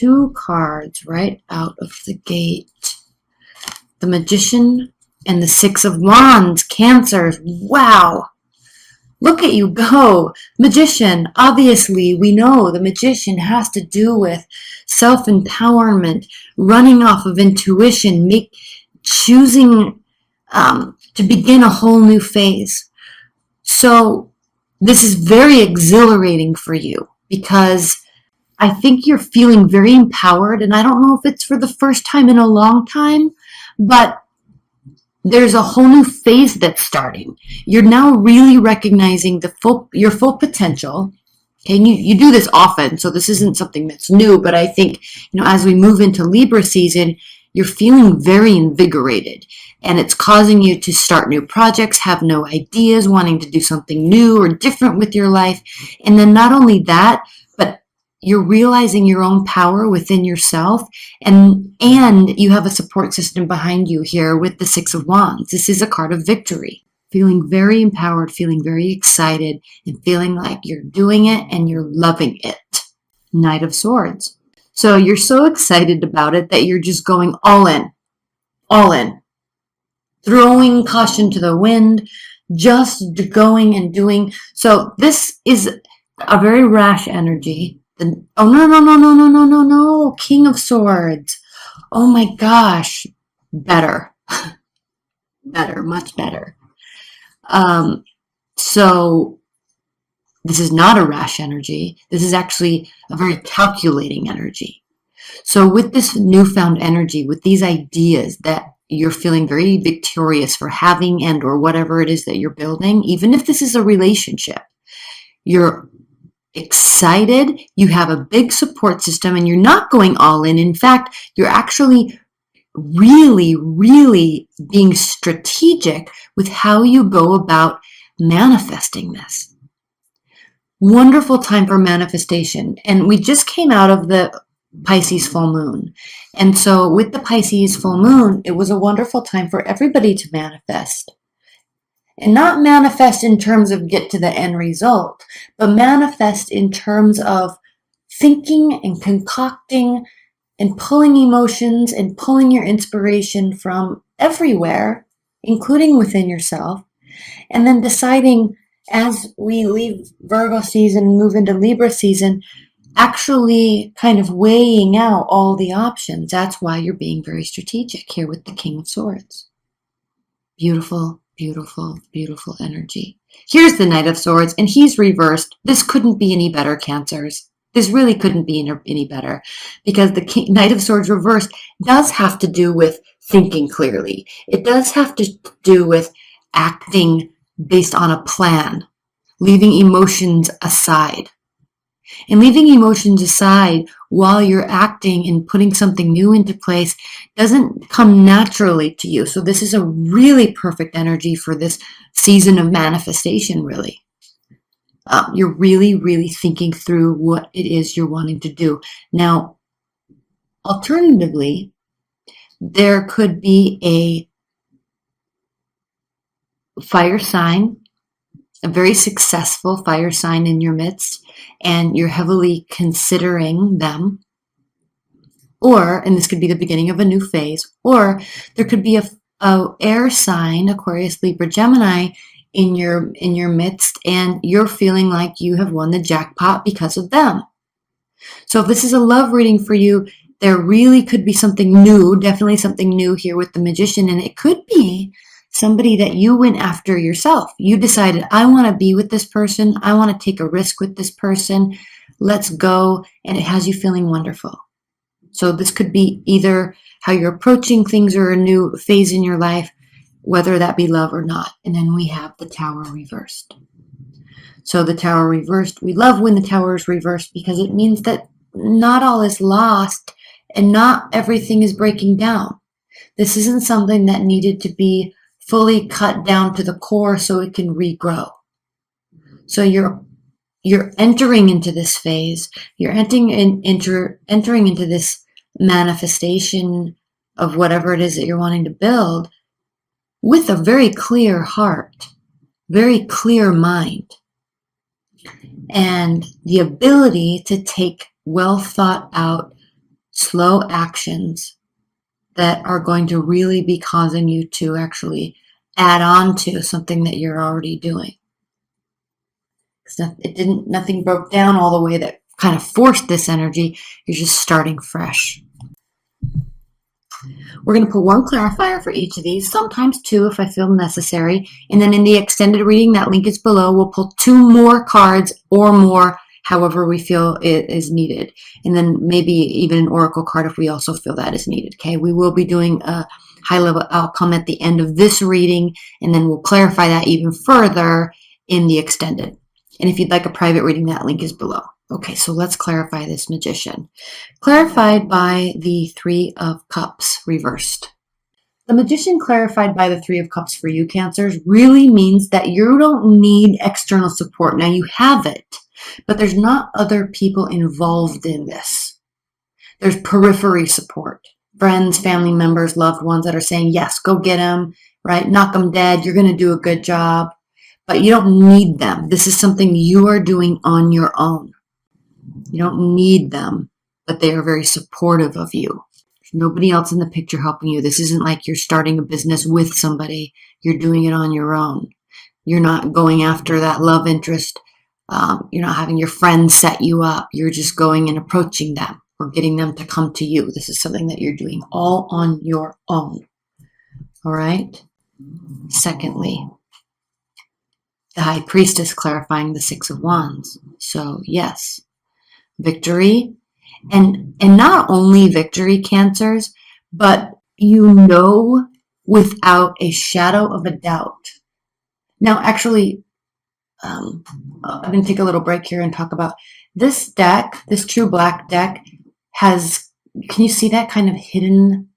two cards right out of the gate. The Magician and the Six of Wands, Cancers. Wow. Look at you go. Magician, obviously, we know the Magician has to do with self-empowerment, running off of intuition, choosing to begin a whole new phase. So this is very exhilarating for you because I think you're feeling very empowered, and I don't know if it's for the first time in a long time, but there's a whole new phase that's starting. You're now really recognizing your full potential. Okay, and you do this often, so this isn't something that's new, but I think, as we move into Libra season, you're feeling very invigorated, and it's causing you to start new projects, have new ideas, wanting to do something new or different with your life. And then not only that, but you're realizing your own power within yourself, and you have a support system behind you here with the Six of Wands. This is a card of victory. Feeling very empowered, feeling very excited, and feeling like you're doing it and you're loving it. Knight of Swords. So you're so excited about it that you're just going all in, throwing caution to the wind, just going and doing. So this is a very rash energy. Oh, no, King of Swords. Oh my gosh, better, much better. So this is not a rash energy. This is actually a very calculating energy. So with this newfound energy, with these ideas that you're feeling very victorious for having and or whatever it is that you're building, even if this is a relationship, you're excited, you have a big support system, and you're not going all in. In fact, you're actually really, really being strategic with how you go about manifesting this. Wonderful time for manifestation. And we just came out of the Pisces full moon. And so with the Pisces full moon, it was a wonderful time for everybody to manifest. And not manifest in terms of get to the end result, but manifest in terms of thinking and concocting and pulling emotions and pulling your inspiration from everywhere, including within yourself, and then deciding as we leave Virgo season and move into Libra season, actually kind of weighing out all the options. That's why you're being very strategic here with the King of Swords. Beautiful, beautiful, beautiful energy. Here's the Knight of Swords, and he's reversed. This couldn't be any better, Cancers. This really couldn't be any better, because the Knight of Swords reversed does have to do with thinking clearly. It does have to do with acting based on a plan, leaving emotions aside. And leaving emotions aside while you're acting and putting something new into place doesn't come naturally to you. So this is a really perfect energy for this season of manifestation, really. You're really, really thinking through what it is you're wanting to do. Now, alternatively, there could be a fire sign, a very successful fire sign in your midst, and you're heavily considering them. Or, and this could be the beginning of a new phase, or there could be a air sign, Aquarius, Libra, Gemini, in your midst, and you're feeling like you have won the jackpot because of them. So if this is a love reading for you, there really could be something new, definitely something new here with the Magician, and it could be somebody that you went after yourself. You decided, I want to be with this person, I want to take a risk with this person, let's go, and it has you feeling wonderful. So this could be either how you're approaching things or a new phase in your life, whether that be love or not. And then we have the Tower reversed. So the Tower reversed, we love when the Tower is reversed because it means that not all is lost and not everything is breaking down. This isn't something that needed to be fully cut down to the core so it can regrow. So you're entering into this phase, you're entering into this manifestation of whatever it is that you're wanting to build with a very clear heart, very clear mind, and the ability to take well thought out slow actions that are going to really be causing you to actually add on to something that you're already doing. Nothing broke down all the way that kind of forced this energy. You're just starting fresh. We're going to put one clarifier for each of these, sometimes two if I feel necessary. And then in the extended reading, that link is below, we'll pull two more cards or more, however we feel it is needed. And then maybe even an oracle card if we also feel that is needed. Okay, we will be doing a high level outcome at the end of this reading, and then we'll clarify that even further in the extended. And if you'd like a private reading, that link is below. Okay, so let's clarify this magician. Clarified by the Three of Cups reversed. The magician clarified by the Three of Cups for you, Cancers, really means that you don't need external support. Now you have it, but there's not other people involved in this. There's periphery support. Friends, family members, loved ones that are saying, yes, go get him, right? Knock him dead. You're going to do a good job. But you don't need them. This is something you are doing on your own. You don't need them, but they are very supportive of you. There's nobody else in the picture helping you. This isn't like you're starting a business with somebody. You're doing it on your own. You're not going after that love interest. You're not having your friends set you up. You're just going and approaching them or getting them to come to you. This is something that you're doing all on your own. All right? Secondly, the High Priestess clarifying the Six of Wands. So yes, victory, and not only victory, Cancers, but you know without a shadow of a doubt. Now, actually, I'm going to take a little break here and talk about this deck. This True Black deck has, can you see that kind of hidden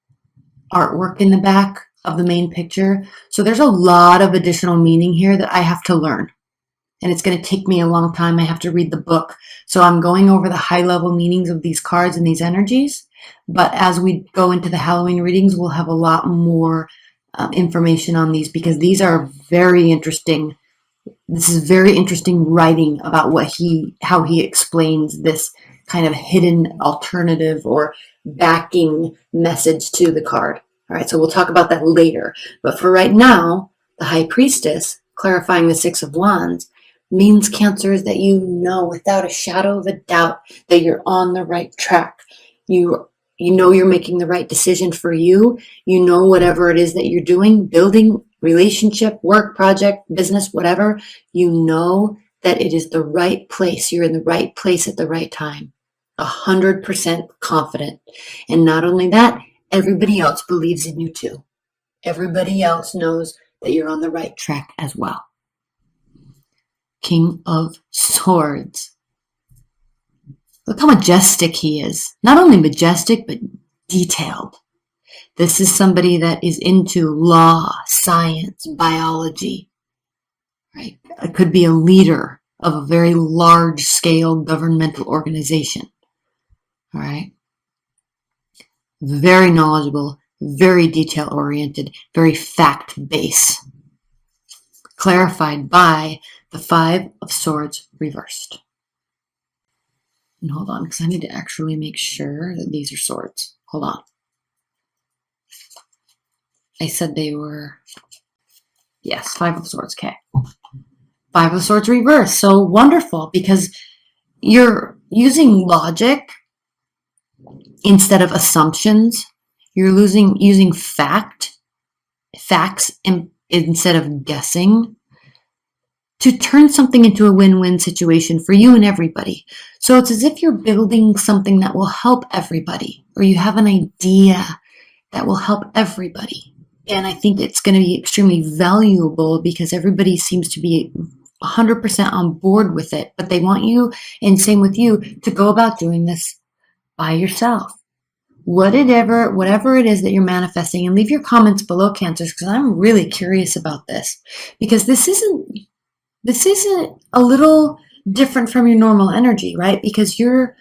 artwork in the back of the main picture? So there's a lot of additional meaning here that I have to learn. And it's going to take me a long time. I have to read the book. So I'm going over the high level meanings of these cards and these energies. But as we go into the Halloween readings, we'll have a lot more information on these because these are very interesting. This is very interesting writing about how he explains this kind of hidden alternative or backing message to the card. All right, so we'll talk about that later. But for right now, the High Priestess, clarifying the Six of Wands, means, Cancers, that you know without a shadow of a doubt that you're on the right track. You know you're making the right decision for you. You know whatever it is that you're doing, building, relationship, work, project, business, whatever, you know that it is the right place. You're in the right place at the right time. 100% confident. And not only that, everybody else believes in you too. Everybody else knows that you're on the right track as well. King of Swords. Look how majestic he is. Not only majestic, but detailed. This is somebody that is into law, science, biology, right? It could be a leader of a very large-scale governmental organization, all right? Very knowledgeable, very detail-oriented, very fact-based. Clarified by the Five of Swords reversed. And hold on, because I need to actually make sure that these are swords. Hold on. I said they were, yes, Five of Swords, okay. Five of Swords reversed, so wonderful, because you're using logic instead of assumptions. You're using facts instead of guessing to turn something into a win-win situation for you and everybody. So it's as if you're building something that will help everybody, or you have an idea that will help everybody. And I think it's going to be extremely valuable because everybody seems to be 100% on board with it, but they want you, and same with you, to go about doing this by yourself. Whatever it is that you're manifesting, and leave your comments below, Cancers, because I'm really curious about this, because this isn't a little different from your normal energy, right? Because you're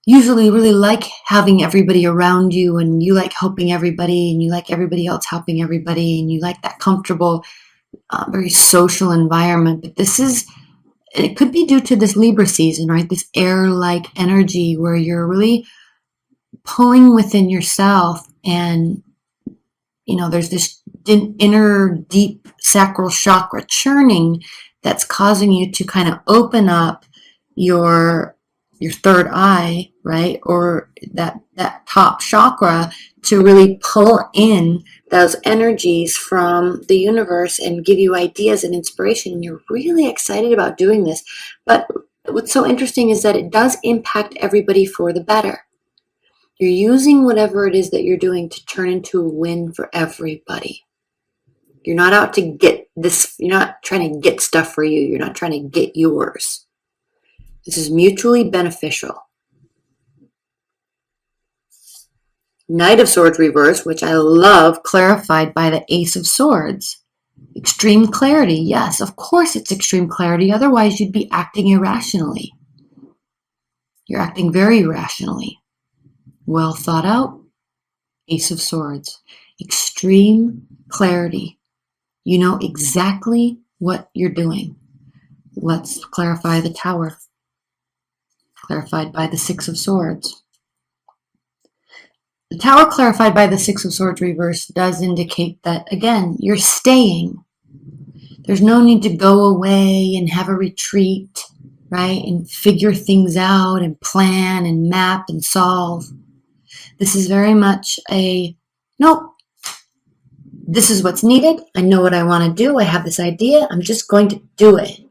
usually really like having everybody around you, and you like helping everybody, and you like everybody else helping everybody, and you like that comfortable, very social environment. But this is it could be due to this Libra season, right? This air-like energy where you're really pulling within yourself, and there's this inner deep sacral chakra churning that's causing you to kind of open up your third eye, right? Or that top chakra, to really pull in those energies from the universe and give you ideas and inspiration. And you're really excited about doing this. But what's so interesting is that it does impact everybody for the better. You're using whatever it is that you're doing to turn into a win for everybody. You're not out to get this. You're not trying to get stuff for you. You're not trying to get yours. This is mutually beneficial. Knight of Swords reverse, which I love, clarified by the Ace of Swords. Extreme clarity. Yes, of course it's extreme clarity. Otherwise, you'd be acting irrationally. You're acting very rationally. Well thought out. Ace of Swords. Extreme clarity. You know exactly what you're doing. Let's clarify the Tower. Clarified by the Six of Swords. The Tower clarified by the Six of Swords reverse does indicate that, again, you're staying. There's no need to go away and have a retreat, right? And figure things out and plan and map and solve. This is very much nope, this is what's needed. I know what I want to do. I have this idea. I'm just going to do it.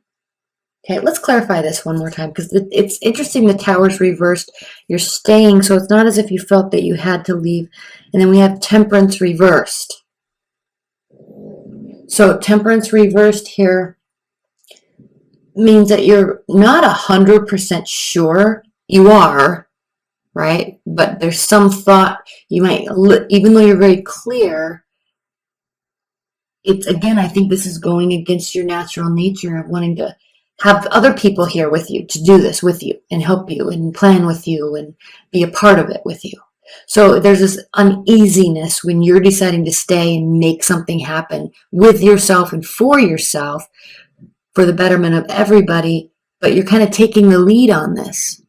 Okay, let's clarify this one more time, because it's interesting. The Tower's reversed. You're staying, so it's not as if you felt that you had to leave. And then we have Temperance reversed. So Temperance reversed here means that you're not 100% sure. You are, right? But there's some thought you might, even though you're very clear, it's, again, I think this is going against your natural nature of wanting to have other people here with you to do this with you and help you and plan with you and be a part of it with you. So there's this uneasiness when you're deciding to stay and make something happen with yourself and for yourself for the betterment of everybody, but you're kind of taking the lead on this.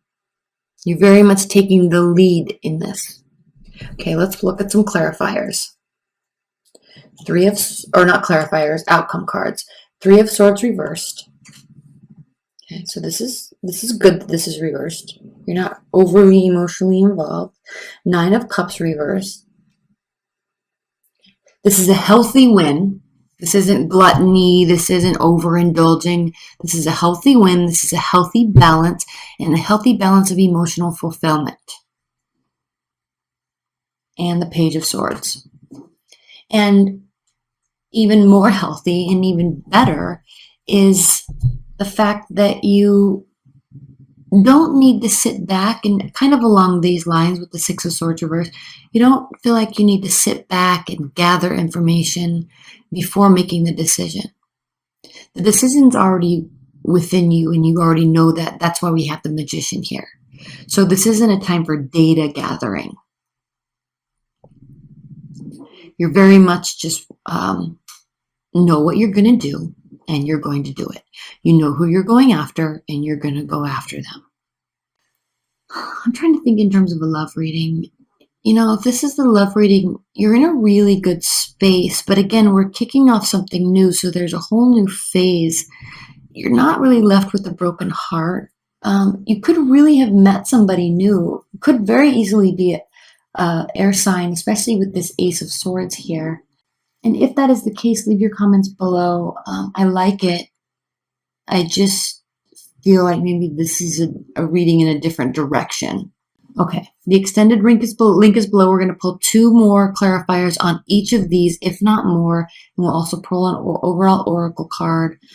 You're very much taking the lead in this. Okay, let's look at some clarifiers. Not clarifiers, outcome cards. Three of Swords reversed. Okay, so this is good that this is reversed. You're not overly emotionally involved. Nine of Cups reversed. This is a healthy win. This isn't gluttony. This isn't overindulging. This is a healthy win. This is a healthy balance, and a healthy balance of emotional fulfillment. And the Page of Swords. And even more healthy and even better is the fact that you don't need to sit back, and kind of along these lines with the Six of Swords reverse, you don't feel like you need to sit back and gather information before making the decision. The decision's already within you, and you already know that. That's why we have the Magician here. So this isn't a time for data gathering. You're very much just know what you're going to do, and you're going to do it. You know who you're going after, and you're going to go after them. I'm trying to think in terms of a love reading. If this is the love reading, you're in a really good space. But again, we're kicking off something new, so there's a whole new phase. You're not really left with a broken heart. You could really have met somebody new. It could very easily be an air sign, especially with this Ace of Swords here. And if that is the case, leave your comments below. I like it. I just feel like maybe this is a reading in a different direction. Okay, the extended link is below. We're going to pull two more clarifiers on each of these, if not more. And we'll also pull an overall oracle card